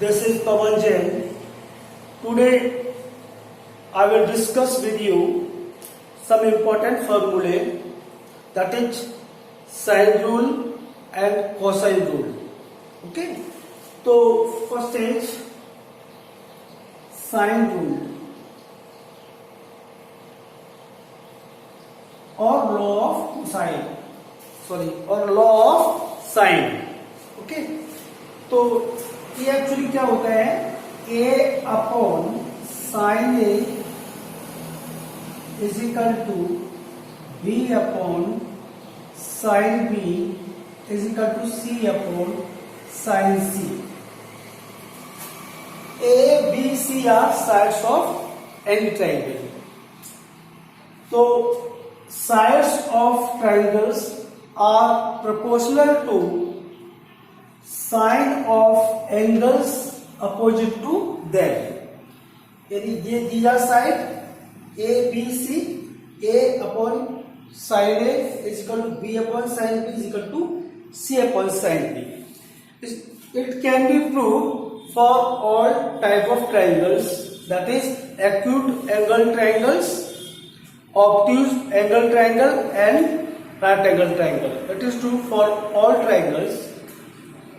This is Pawan Jain. Today I will discuss with you some important formulae, that is sine rule and cosine rule. Okay. So first is sine rule or law of sine. Or law of sine. Okay. तो ये actually क्या होता है, a upon sine a is equal to b upon sine b is equal to c upon sine c. a b c are sides of any triangle. तो sides of triangles are proportional to sine of angles opposite to them. यानी ये these are side a b c. a upon sin a is equal to b upon sin b is equal to c upon sin b. It can be proved for all type of triangles, that is acute angle triangles, obtuse angle triangle and right angle triangle. It is true for all triangles.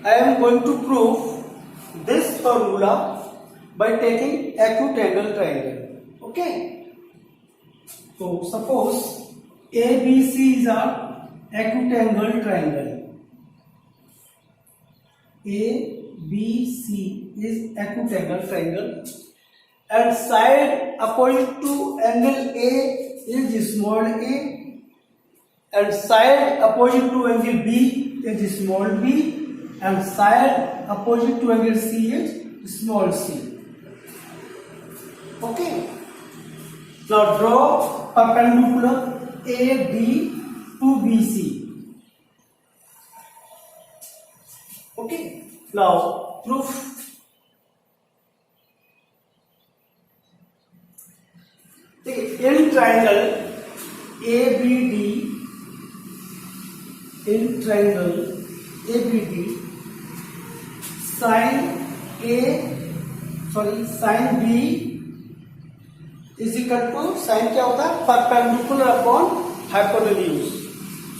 I am going to prove this formula by taking acute angle triangle. Okay. So suppose ABC is a acute angle triangle. ABC is acute angle triangle, and side opposite to angle A is small a, and side opposite to angle B is small b, and side opposite to angle C is small c. Okay. Now draw perpendicular AB to BC. Okay. Now proof. In triangle ABD, sin B is equal to sin क्या होता है, perpendicular upon hypotenuse.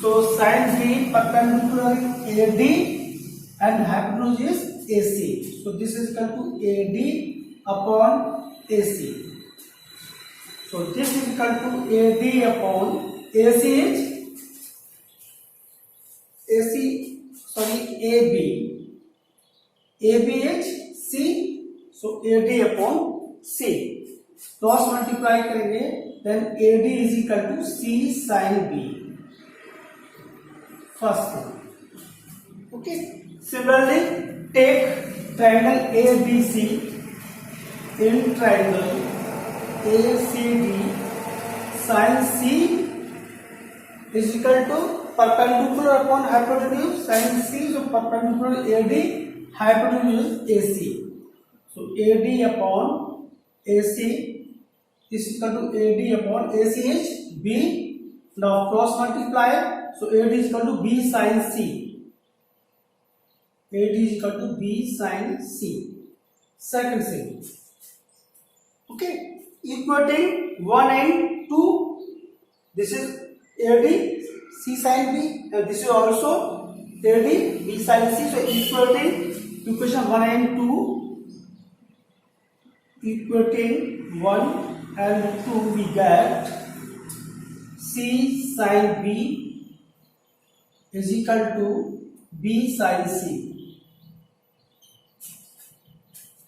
So sin B perpendicular AD and hypotenuse is AC. So this is equal to AD upon AC. So this is equal to AD upon AC AB. AB is C. So AD upon C. Cross multiply करेंगे, then AD is equal to C sin B. First thing. Okay. Similarly, take triangle ABC. In triangle ACD, sin C is equal to perpendicular upon hypotenuse sin C, so perpendicular AD, hypotenuse AC. So AD upon AC is equal to AD upon AC is B. Now cross multiply, so AD is equal to B sin C. AD is equal to B sin C. Second thing. Okay. Equating 1 and 2, this is AD C sin B, and this is also AD B sin C. So equating equation 1 and 2, equating 1 and 2, we get C sin B is equal to B sin C.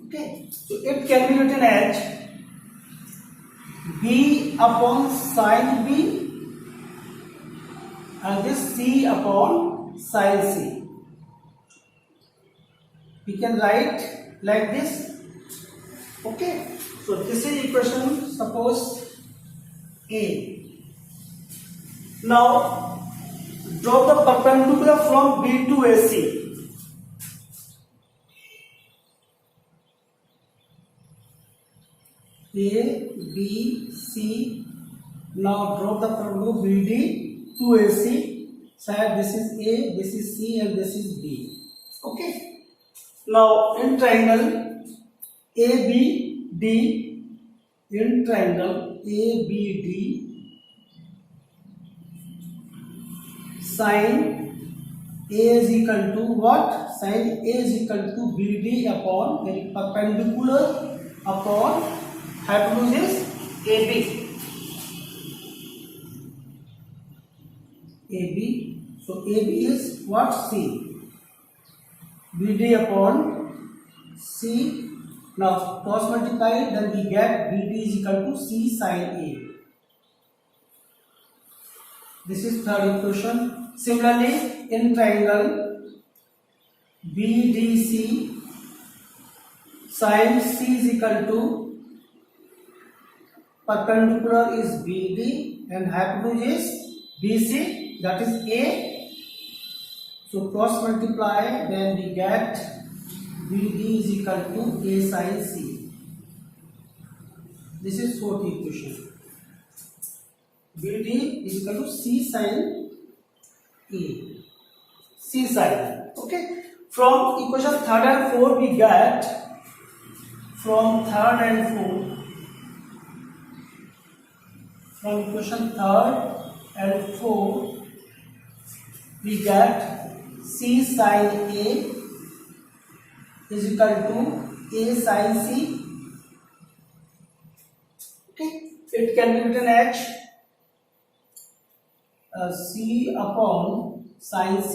Okay, so it can be written as B upon sin B and this C upon sin C. We can write like this. Okay. So this is equation, suppose A. Now draw the perpendicular from B to AC. A, B, C. Now draw the perpendicular BD to AC. Side this is A, this is C, and this is B. Okay. Now in triangle ABD in triangle ABD sin A is equal to what? Sin A is equal to BD upon perpendicular upon hypotenuse AB. So AB is what? C. BD upon C. Now cross multiply, then we get BD is equal to C sin A. This is third equation. Similarly, in triangle BDC, sin C is equal to perpendicular is BD and hypotenuse is BC, that is A. So cross multiply, then we get BD is equal to A sin C. This is fourth equation. BD is equal to C sin E. C sin. Okay. From equation third and fourth we get, from equation third and fourth we get C sin A is equal to A sin C. Okay. It can be written as C upon sin C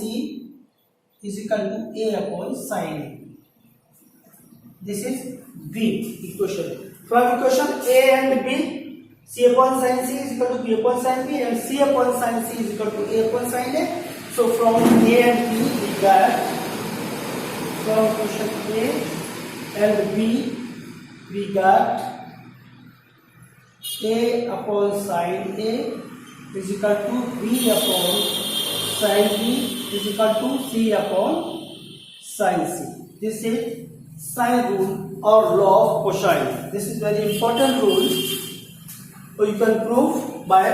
is equal to A upon sin A. This is B equation. From equation A and B, C upon sin C is equal to B upon sin B and C upon sin C is equal to A upon sin A. So from A and B we get, from equation A and B we got A upon sin A is equal to B upon sin B is equal to C upon sin C. This is sine rule or law of cosine. This is very important rule. So you can prove by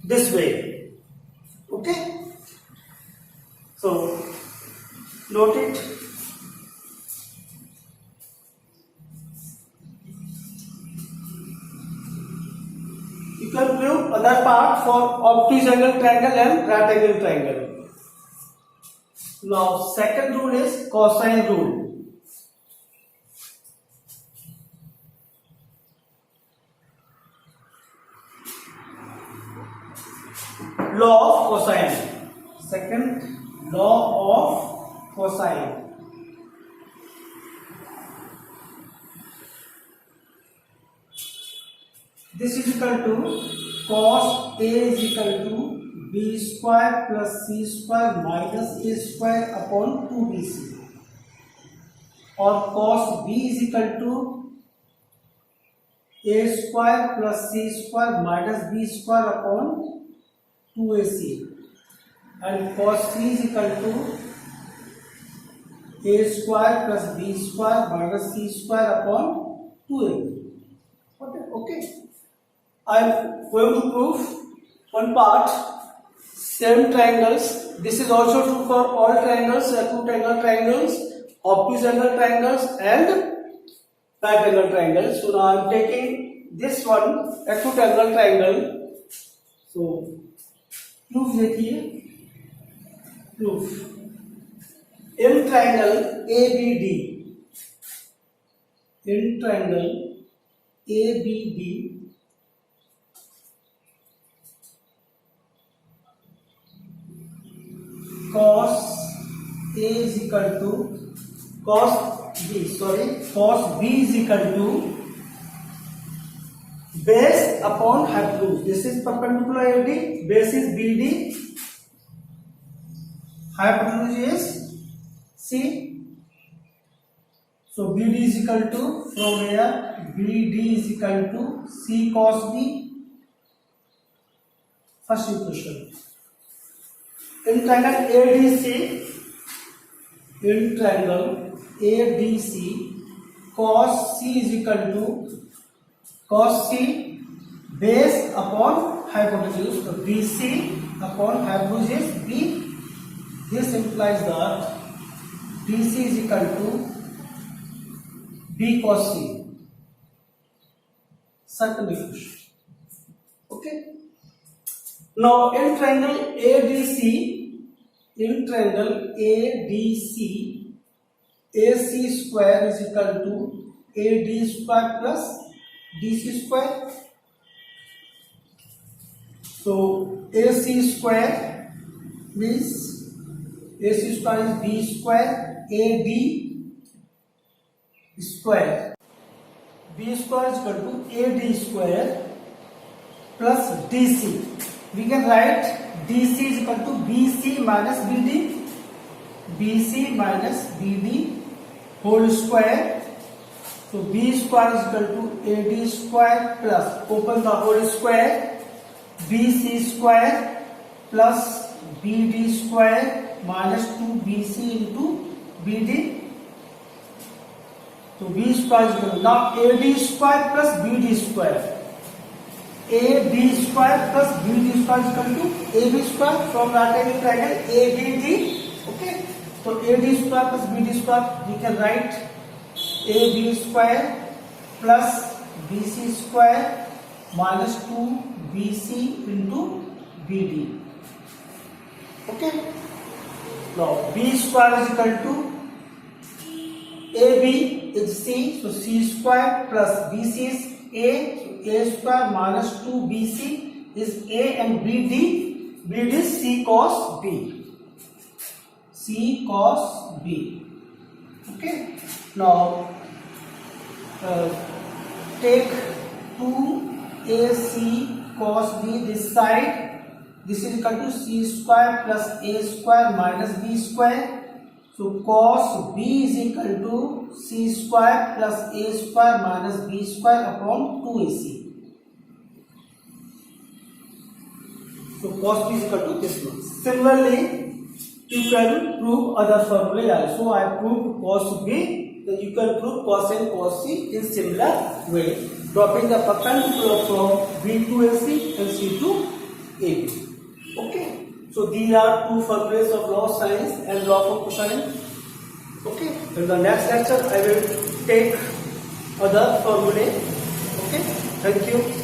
this way. Okay. So note it. You can prove other part for obtuse angle triangle and right angle triangle. Now second rule is cosine rule. Law of cosine. Second law of cosine. This is equal to cos A is equal to B square plus C square minus A square upon 2BC, or cos B is equal to A square plus C square minus B square upon 2AC, and cos C is equal to A square plus B square minus C square upon 2AB. Okay. I am going to prove one part, same triangles. This is also true for all triangles, acute angle triangles, obtuse angle triangles and right angle triangles. So now I am taking this one, acute angle triangle. So proof देखिए, proof in triangle ABD, in triangle ABD cos A is equal to cos B is equal to base upon hypotenuse. This is perpendicular AD, base is BD, hypotenuse is C. So BD is equal to, from here BD is equal to C cos B. First equation. In triangle ADC, cos C is equal to cos C base upon hypotenuse. So BC upon hypotenuse is B. This implies that BC is equal to B cos C. Circle diffusion. Okay. Now in triangle ADC, AC square is equal to AD square plus DC square. So AC square means AC square is B square, AD square. B square is equal to AD square plus DC. We can write DC is equal to BC minus BD. BC minus BD whole square. So B square is equal to AD square plus, open the whole square, BC square plus BD square minus 2BC into BD. So B square is equal to, now AD square plus BD square. AB square plus BD square is equal to AB square from right angle triangle ABD. Okay. So AD square plus BD square, we can write AB square plus BC square minus 2BC into BD. Okay. Now B square is equal to AB is C, so C square plus BC is A, so A square minus 2BC is A, and BD is C cos B. C cos B. Okay. Now take 2AC cos B this side. This is equal to C square plus A square minus B square. So cos B is equal to C square plus A square minus B square upon 2AC. So cos B is equal to this one. Similarly, you can prove other formulae also. I proved cos B, then you can prove cos and cos C in similar way, dropping the perpendicular from B to AC and C to AB. Okay. So these are two formulas of law of sines and law of cosine. Okay. In the next lecture, I will take other formulae. Okay. Thank you.